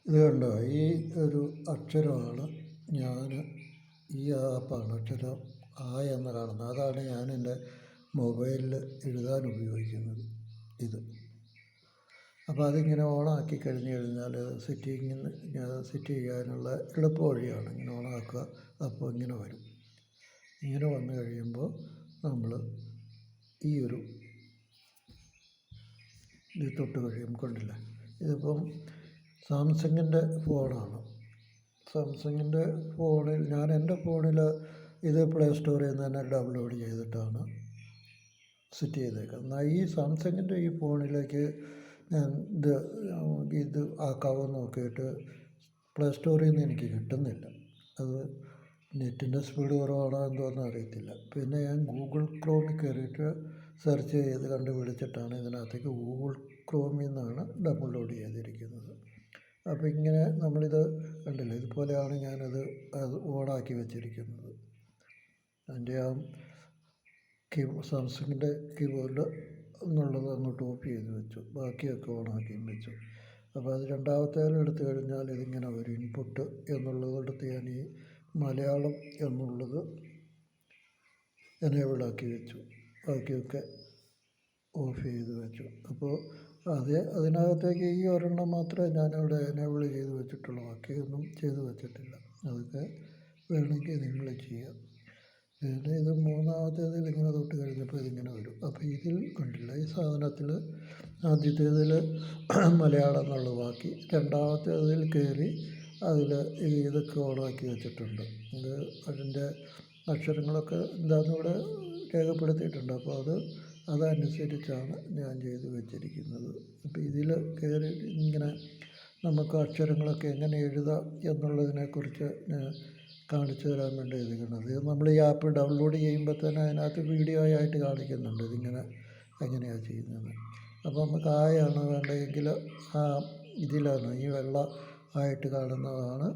ഇത് കണ്ടോ, ഈ ഒരു അക്ഷരമാണ് ഞാൻ, ഈ ആപ്പാണ് അക്ഷരം ആ എന്ന് കാണുന്നത്. അതാണ് ഞാൻ എൻ്റെ മൊബൈലിൽ എഴുതാൻ ഉപയോഗിക്കുന്നത് ഇത്. അപ്പോൾ അതിങ്ങനെ ഓണാക്കി കഴിഞ്ഞ് കഴിഞ്ഞാൽ സെറ്റ് ചെയ്യാനുള്ള എളുപ്പ വഴിയാണ്. ഇങ്ങനെ ഓണാക്കുക, അപ്പോൾ ഇങ്ങനെ വരും. ഇങ്ങനെ വന്നു കഴിയുമ്പോൾ നമ്മൾ ഈ ഒരു ഇത് തൊട്ട് കഴിയുമ്പോൾ കണ്ടില്ല, ഇതിപ്പം സാംസങ്ങിൻ്റെ ഫോണാണ്. സാംസങ്ങിൻ്റെ ഫോണിൽ എൻ്റെ ഫോണിൽ ഇത് പ്ലേ സ്റ്റോറിൽ നിന്ന് തന്നെ ഡൗൺലോഡ് ചെയ്തിട്ടാണ് സെറ്റ് ചെയ്തേക്കുന്നത്. എന്നാൽ ഈ സാംസങ്ങിൻ്റെ ഈ ഫോണിലേക്ക് ഞാൻ ഇത് ആക്കാവോ നോക്കിയിട്ട് പ്ലേ സ്റ്റോറിൽ നിന്ന് എനിക്ക് കിട്ടുന്നില്ല. അത് നെറ്റിൻ്റെ സ്പീഡ് കുറവാണോ എന്തോന്നും അറിയത്തില്ല. പിന്നെ ഞാൻ ഗൂഗിൾ ക്രോമിൽ കയറിയിട്ട് സെർച്ച് ചെയ്ത് കണ്ടുപിടിച്ചിട്ടാണ് ഇതിനകത്തേക്ക് ഗൂഗിൾ ക്രോമിൽ നിന്നാണ് ഡൗൺലോഡ് ചെയ്തിരിക്കുന്നത്. അപ്പോൾ ഇങ്ങനെ നമ്മളിത് കണ്ടില്ല, ഇതുപോലെയാണ് ഞാനത് ഓണാക്കി വെച്ചിരിക്കുന്നത്. അതിൻ്റെ ആ സാംസങ്ങിൻ്റെ കീബോർഡ് എന്നുള്ളത് അങ്ങോട്ട് ഓഫ് ചെയ്ത് വെച്ചു, ബാക്കിയൊക്കെ ഓണാക്കിയും വെച്ചു. അപ്പോൾ അത് രണ്ടാമത്തേലും എടുത്തു കഴിഞ്ഞാൽ ഇതിങ്ങനെ ഒരു ഇൻപുട്ട് എന്നുള്ളതെടുത്ത് ഞാൻ ഈ മലയാളം എന്നുള്ളത് എനേബിളാക്കി വെച്ചു, ബാക്കിയൊക്കെ ഓഫ് ചെയ്ത് വെച്ചു. അപ്പോൾ അതിനകത്തേക്ക് ഈ ഒരെണ്ണം മാത്രമേ ഞാനവിടെ എനേബിൾ ചെയ്ത് വെച്ചിട്ടുള്ളൂ, ബാക്കിയൊന്നും ചെയ്ത് വെച്ചിട്ടില്ല. അതൊക്കെ വേണമെങ്കിൽ നിങ്ങൾ ചെയ്യാം. പിന്നെ ഇത് മൂന്നാമത്തേതിൽ ഇങ്ങനെ തൊട്ട് കഴിഞ്ഞപ്പോൾ ഇതിങ്ങനെ വരും. അപ്പോൾ ഇതിൽ കണ്ടില്ല, ഈ സാധനത്തിൽ ആദ്യത്തേതിൽ മലയാളം എന്നുള്ളതാക്കി, രണ്ടാമത്തേതിൽ കയറി അതിൽ ഇതൊക്കെ ഓണാക്കി വെച്ചിട്ടുണ്ട്. ഇത് അതിൻ്റെ അക്ഷരങ്ങളൊക്കെ എന്താണെന്നിവിടെ രേഖപ്പെടുത്തിയിട്ടുണ്ട്. അപ്പോൾ അതനുസരിച്ചാണ് ഞാൻ ചെയ്ത് വെച്ചിരിക്കുന്നത്. അപ്പോൾ ഇതിൽ കയറി ഇങ്ങനെ നമുക്ക് അക്ഷരങ്ങളൊക്കെ എങ്ങനെ എഴുതാം എന്നുള്ളതിനെക്കുറിച്ച് കാണിച്ചു തരാൻ വേണ്ടി എഴുതുന്നത്. നമ്മൾ ഈ ആപ്പ് ഡൗൺലോഡ് ചെയ്യുമ്പോൾ തന്നെ അതിനകത്ത് വീഡിയോ ആയിട്ട് കാണിക്കുന്നുണ്ട് ഇതിങ്ങനെ എങ്ങനെയാണ് ചെയ്യുന്നത്. അപ്പോൾ നമുക്ക് ആയാണ് വേണ്ടതെങ്കിൽ ആ ഇതിലാണ് ഈ വെള്ള ആയിട്ട് കാണുന്നതാണ്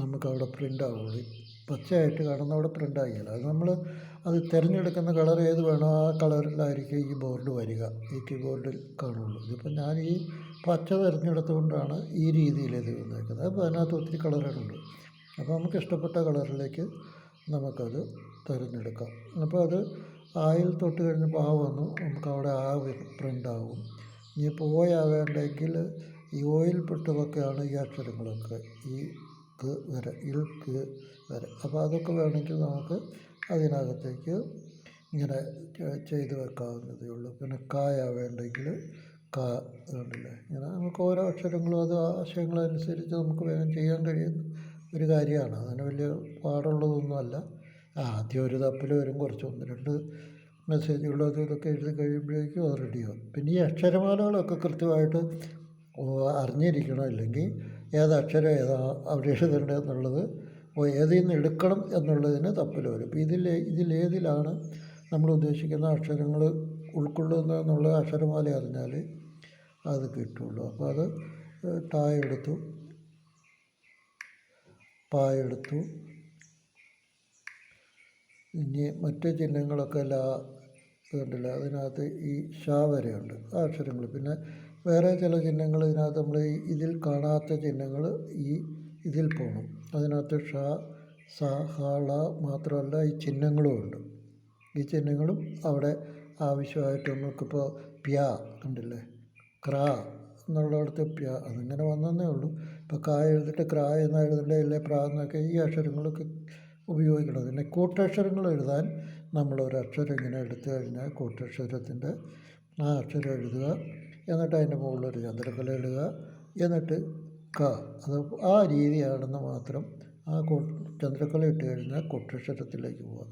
നമുക്കവിടെ പ്രിൻ്റ് ആവുള്ളൂ. പച്ചയായിട്ട് കാണുന്ന അവിടെ പ്രിൻ്റ് ആകില്ല. അത് തിരഞ്ഞെടുക്കുന്ന കളർ ഏത് വേണോ ആ കളറിലായിരിക്കും ഈ ബോർഡ് വരിക, ഈ കീബോർഡിൽ കാണുള്ളൂ. ഇതിപ്പോൾ ഞാൻ ഈ പച്ച തിരഞ്ഞെടുത്തുകൊണ്ടാണ് ഈ രീതിയിൽ ഇത് വന്നേക്കുന്നത്. അപ്പോൾ അതിനകത്ത് ഒത്തിരി കളറുകളുണ്ട്. അപ്പോൾ നമുക്ക് ഇഷ്ടപ്പെട്ട കളറിലേക്ക് നമുക്കത് തിരഞ്ഞെടുക്കാം. അപ്പോൾ അത് ആയിൽ തൊട്ട് കഴിഞ്ഞപ്പോൾ ആ വന്നു, നമുക്കവിടെ ആ പ്രിൻ്റാവും. ഇനി പോയാവേണ്ടെങ്കിൽ ഈ ഓയിൽ പെട്ടതൊക്കെയാണ് ഈ അക്ഷരങ്ങളൊക്കെ, ഈ ക്ക് വരെ, ക്ക് വരെ. അപ്പോൾ അതൊക്കെ വേണമെങ്കിൽ നമുക്ക് അതിനകത്തേക്ക് ഇങ്ങനെ ചെയ്ത് വെക്കാവുന്നതേ ഉള്ളൂ. പിന്നെ കായാവേണ്ടെങ്കിൽ കണ്ടില്ലേ, ഇങ്ങനെ നമുക്ക് ഓരോ അക്ഷരങ്ങളും അത് ആശയങ്ങളനുസരിച്ച് നമുക്ക് വേഗം ചെയ്യാൻ കഴിയുന്ന ഒരു കാര്യമാണ്. അതിന് വലിയ പാടുള്ളതൊന്നുമല്ല. ആദ്യം ഒരു തപ്പിൽ വരും, കുറച്ച് 1-2 മെസ്സേജുകളൊക്കെ ഇതൊക്കെ എഴുതി കഴിയുമ്പോഴേക്കും അത് റെഡിയാവും. പിന്നെ ഈ അക്ഷരമാലകളൊക്കെ കൃത്യമായിട്ട് അറിഞ്ഞിരിക്കണം, ഇല്ലെങ്കിൽ ഏതക്ഷരം അവിടെ എഴുതേണ്ടതെന്നുള്ളത് ഏതിൽ നിന്ന് എടുക്കണം എന്നുള്ളതിന് തപ്പിൽ വരും. ഇപ്പോൾ ഇതിലേതിലാണ് നമ്മൾ ഉദ്ദേശിക്കുന്ന അക്ഷരങ്ങൾ ഉൾക്കൊള്ളുന്നതെന്നുള്ള അക്ഷരമാല അറിഞ്ഞാൽ അത് കിട്ടുള്ളൂ. അപ്പോൾ അത് ടായെടുത്തു, പായെടുത്തു. ഇനി മറ്റ് ചിഹ്നങ്ങളൊക്കെ കണ്ടില്ല, അതിനകത്ത് ഈ ഷാ വരെയുണ്ട് ആ അക്ഷരങ്ങൾ. പിന്നെ വേറെ ചില ചിഹ്നങ്ങൾ ഇതിനകത്ത് നമ്മൾ ഇതിൽ കാണാത്ത ചിഹ്നങ്ങൾ ഇതിൽ പോകണം. അതിനകത്ത് ഷ, സ, ഹ, ള മാത്രമല്ല ഈ ചിഹ്നങ്ങളും ഉണ്ട്. ഈ ചിഹ്നങ്ങളും അവിടെ ആവശ്യമായിട്ട് നമുക്കിപ്പോൾ പ്യ കണ്ടില്ലേ, ക്ര എന്നുള്ളിടത്ത് പ്യ, അതിങ്ങനെ വന്നതേ ഉള്ളൂ. ഇപ്പോൾ കാ എഴുതിയിട്ട് ക്ര എന്ന് എഴുതേണ്ട, ഇല്ലേ പ്രാ എന്നൊക്കെ ഈ അക്ഷരങ്ങളൊക്കെ ഉപയോഗിക്കണം. പിന്നെ കൂട്ടക്ഷരങ്ങൾ എഴുതാൻ നമ്മളൊരക്ഷരം ഇങ്ങനെ എടുത്തു കഴിഞ്ഞാൽ കൂട്ടക്ഷരത്തിൻ്റെ ആ അക്ഷരം എഴുതുക, എന്നിട്ട് അതിൻ്റെ മുകളിലൊരു ചന്ദ്രക്കല ഇടുക, എന്നിട്ട് ക, അത് ആ രീതിയാണെന്ന് മാത്രം. ആ ചന്ദ്രക്കല ഇട്ട് കഴിഞ്ഞാൽ കൂട്ടക്ഷരത്തിലേക്ക് പോകാം.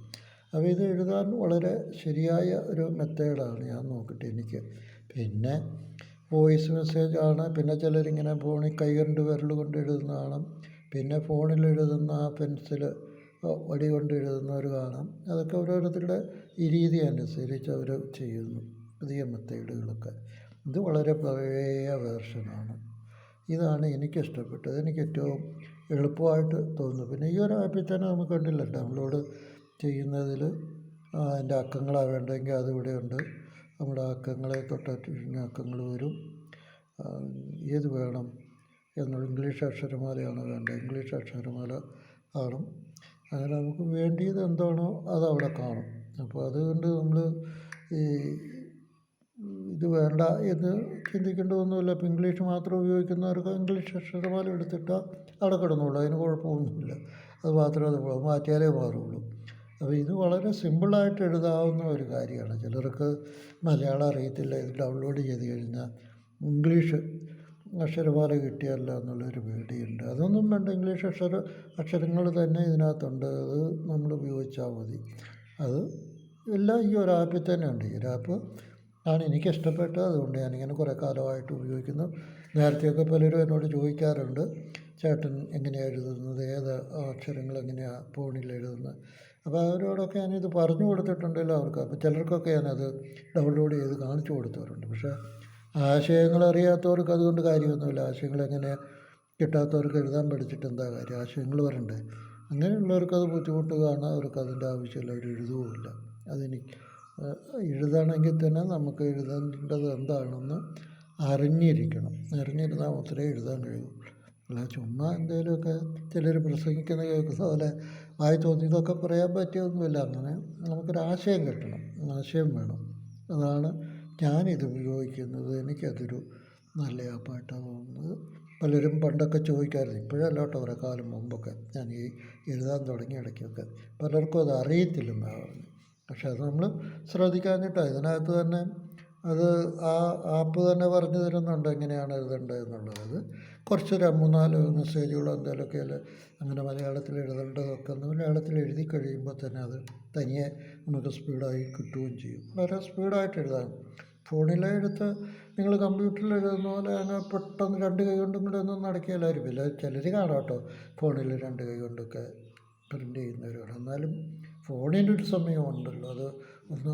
അപ്പോൾ ഇത് എഴുതാൻ വളരെ ശരിയായ ഒരു മെത്തേഡാണ് ഞാൻ നോക്കിയിട്ട് എനിക്ക്. പിന്നെ വോയിസ് മെസ്സേജാണ്. പിന്നെ ചിലരിങ്ങനെ ഫോണിൽ കൈകൊണ്ട് വിരൽ കൊണ്ട് എഴുതുന്നതാണ്. പിന്നെ ഫോണിൽ എഴുതുന്ന ആ പെൻസിൽ വടി കൊണ്ട് എഴുതുന്നവർ കാണാം. അതൊക്കെ ഓരോരുത്തരുടെ ഈ രീതി അനുസരിച്ച് അവർ ചെയ്യുന്നു, പുതിയ മെത്തേഡുകളൊക്കെ. ഇത് വളരെ പഴയ വേർഷനാണ്. ഇതാണ് എനിക്കിഷ്ടപ്പെട്ടത്, എനിക്ക് ഏറ്റവും എളുപ്പമായിട്ട് തോന്നുന്നു. പിന്നെ ഈ ഒരു ആപ്പിൽ തന്നെ നമുക്ക് കണ്ടില്ല, ഡൗൺലോഡ് ചെയ്യുന്നതിൽ അതിൻ്റെ അക്കങ്ങളാണ് വേണ്ടതെങ്കിൽ അതിവിടെ ഉണ്ട്. നമ്മുടെ അക്കങ്ങളെ തൊട്ട അക്കങ്ങൾ വരും. ഏത് വേണം എന്നുള്ള ഇംഗ്ലീഷ് അക്ഷരമാലയാണ് വേണ്ടത്, ഇംഗ്ലീഷ് അക്ഷരമാല കാണും. അങ്ങനെ നമുക്ക് വേണ്ടിയത് എന്താണോ അതവിടെ കാണും. അപ്പോൾ അതുകൊണ്ട് നമ്മൾ ഈ ഇത് വേണ്ട എന്ന് ചിന്തിക്കേണ്ടതൊന്നുമില്ല. ഇപ്പോൾ ഇംഗ്ലീഷ് മാത്രം ഉപയോഗിക്കുന്നവർക്ക് ഇംഗ്ലീഷ് അക്ഷരമാല എടുത്തിട്ടാൽ അവിടെ കിടന്നുള്ളൂ, അതിന് കുഴപ്പമൊന്നുമില്ല. അത് മാത്രമേ അത് മാറ്റിയാലേ മാറുള്ളൂ. അപ്പോൾ ഇത് വളരെ സിമ്പിളായിട്ട് എഴുതാവുന്ന ഒരു കാര്യമാണ്. ചിലർക്ക് മലയാളം അറിയത്തില്ല, ഇത് ഡൗൺലോഡ് ചെയ്ത് കഴിഞ്ഞാൽ ഇംഗ്ലീഷ് അക്ഷരമാല കിട്ടിയല്ല എന്നുള്ളൊരു പേടിയുണ്ട്. അതൊന്നും വേണ്ട, ഇംഗ്ലീഷ് അക്ഷരങ്ങൾ തന്നെ ഇതിനകത്തുണ്ട്, അത് നമ്മൾ ഉപയോഗിച്ചാൽ മതി. അത് എല്ലാം ഈ ഒരു ആപ്പിൽ തന്നെ ഉണ്ട്. ഈ ഒരു ആപ്പ് ആണ് എനിക്കിഷ്ടപ്പെട്ടത്, അതുകൊണ്ട് ഞാനിങ്ങനെ കുറേ കാലമായിട്ട് ഉപയോഗിക്കുന്നു. നേരത്തെയൊക്കെ പലരും എന്നോട് ചോദിക്കാറുണ്ട്, ചേട്ടൻ എങ്ങനെയാണ് എഴുതുന്നത്, ഏത് അക്ഷരങ്ങൾ എങ്ങനെയാണ് ഫോണിൽ എഴുതുന്നത്. അപ്പോൾ അവരോടൊക്കെ ഞാനിത് പറഞ്ഞു കൊടുത്തിട്ടുണ്ടല്ലോ അവർക്ക്. അപ്പോൾ ചിലർക്കൊക്കെ ഞാനത് ഡൗൺലോഡ് ചെയ്ത് കാണിച്ചു കൊടുത്തവരുണ്ട്. പക്ഷേ ആശയങ്ങൾ അറിയാത്തവർക്ക് അതുകൊണ്ട് കാര്യമൊന്നുമില്ല. ആശയങ്ങൾ എങ്ങനെ കിട്ടാത്തവർക്ക് എഴുതാൻ പഠിച്ചിട്ട് എന്താ കാര്യം, ആശയങ്ങൾ വരണ്ടേ. അങ്ങനെയുള്ളവർക്കത് ബുദ്ധിമുട്ട് കാണാൻ അവർക്ക് അതിൻ്റെ ആവശ്യമില്ല, അവർ എഴുതുകയുമില്ല. അതെനിക്ക് എഴുതണമെങ്കിൽ തന്നെ നമുക്ക് എഴുതേണ്ടത് എന്താണെന്ന് അറിഞ്ഞിരിക്കണം. അറിഞ്ഞിരുന്നാൽ മാത്രമേ എഴുതാൻ കഴിയൂ. അല്ല ചുമ്മാ എന്തെങ്കിലുമൊക്കെ ചിലർ പ്രസംഗിക്കുന്ന കേൾക്കുന്ന പോലെ വായി തോന്നിയതൊക്കെ പറയാൻ പറ്റിയൊന്നുമില്ല. അങ്ങനെ നമുക്കൊരാശയം കിട്ടണം, ആശയം വേണം. അതാണ് ഞാനിത് ഉപയോഗിക്കുന്നത്. എനിക്കതൊരു നല്ല ആപ്പായിട്ടാണ് തോന്നുന്നത്. പലരും പണ്ടൊക്കെ ചോദിക്കാമായിരുന്നു, ഇപ്പോഴല്ല കേട്ടോ, കുറേ കാലം മുമ്പൊക്കെ ഞാൻ ഈ എഴുതാൻ തുടങ്ങിയ ഇടയ്ക്കൊക്കെ പലർക്കും അത് അറിയത്തില്ലെന്നാണ് പറഞ്ഞു. പക്ഷെ അത് നമ്മൾ ശ്രദ്ധിക്കാഞ്ഞിട്ടാണ്. ഇതിനകത്ത് തന്നെ അത് ആ ആപ്പ് തന്നെ പറഞ്ഞു തരുന്നുണ്ട് എങ്ങനെയാണ് എഴുതേണ്ടത് എന്നുള്ളത്. അത് കുറച്ച് 3-4 മെസ്സേജുകളോ എന്തെങ്കിലുമൊക്കെ അങ്ങനെ മലയാളത്തിൽ എഴുതേണ്ടതൊക്കെ ഒന്ന് മലയാളത്തിൽ എഴുതി കഴിയുമ്പോൾ തന്നെ അത് തനിയെ നമുക്ക് സ്പീഡായി കിട്ടുകയും ചെയ്യും. വളരെ സ്പീഡായിട്ട് എഴുതാൻ ഫോണിലെ എഴുത്ത് നിങ്ങൾ കമ്പ്യൂട്ടറിൽ എഴുതുന്ന പോലെ അങ്ങനെ പെട്ടെന്ന് 2 കൈ കൊണ്ടും കൂടെ ഒന്നും നടക്കില്ലായിരിക്കും. ഇല്ല, ചിലർ കാണാം കേട്ടോ ഫോണിൽ 2 കൈ കൊണ്ടൊക്കെ പ്രിൻ്റ് ചെയ്യുന്നവരാണ്. എന്നാലും ഫോണിനൊരു സമയമുണ്ടല്ലോ, അത് ഒന്ന്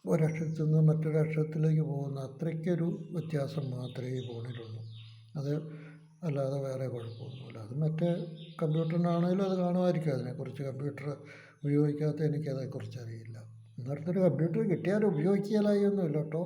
ഒരക്ഷരത്തിൽ നിന്ന് മറ്റൊരക്ഷരത്തിലേക്ക് പോകുന്ന അത്രയ്ക്കൊരു വ്യത്യാസം മാത്രമേ ഈ ഫോണിലുള്ളൂ. അത് അല്ലാതെ വേറെ കുഴപ്പമൊന്നുമില്ല. അത് മറ്റേ കമ്പ്യൂട്ടറിനാണെങ്കിലും അത് കാണുമായിരിക്കും. അതിനെക്കുറിച്ച് കമ്പ്യൂട്ടർ ഉപയോഗിക്കാത്ത എനിക്കതേക്കുറിച്ച് അറിയില്ല. ഇന്നടുത്തൊരു കമ്പ്യൂട്ടർ കിട്ടിയാൽ ഉപയോഗിക്കാനായി ഒന്നുമില്ല കേട്ടോ.